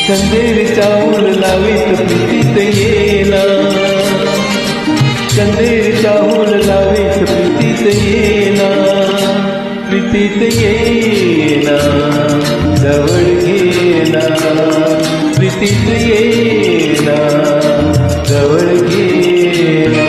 चंदेरीचा उल लावीत प्रीतीत येना, चंदेरीचा उल लावीत प्रीतीत येना, प्रीतीत येना, जवळ घेना, प्रीतीत येना, जवळ घेना.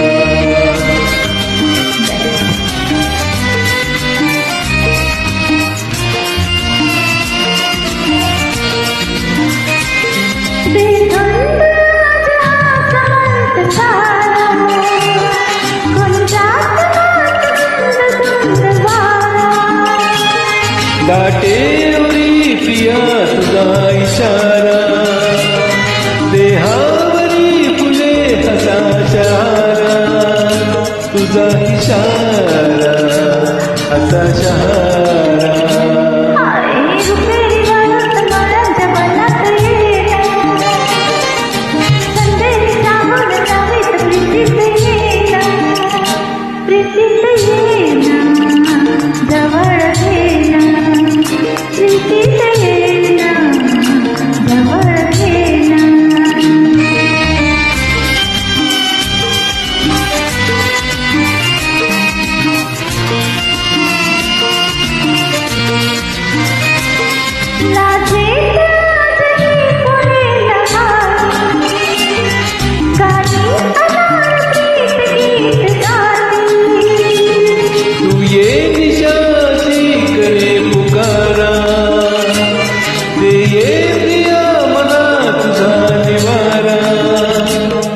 दाटेवरी पिया तुझा इशारा, देहावरी फुले हसा शहारा, तुझा इशारा हसा शहारा.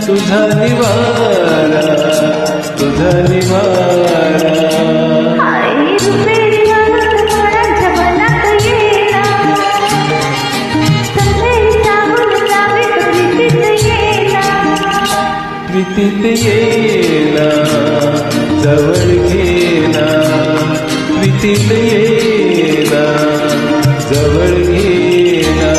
तुझा निवारा, तुझा निवारा. प्रीतीत येना, जवळ घेना, प्रीतीत येना, जवळ घेना.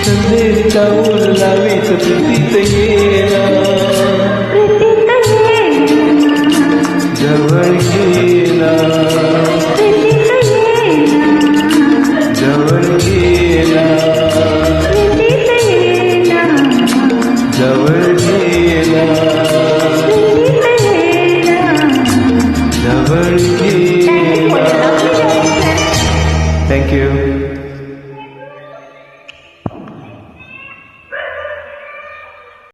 चंदेरीचा उल लावीत प्रीतीत येना, जवळ घेना, जवळ घेना, जवळ घेना, जवळ घेना.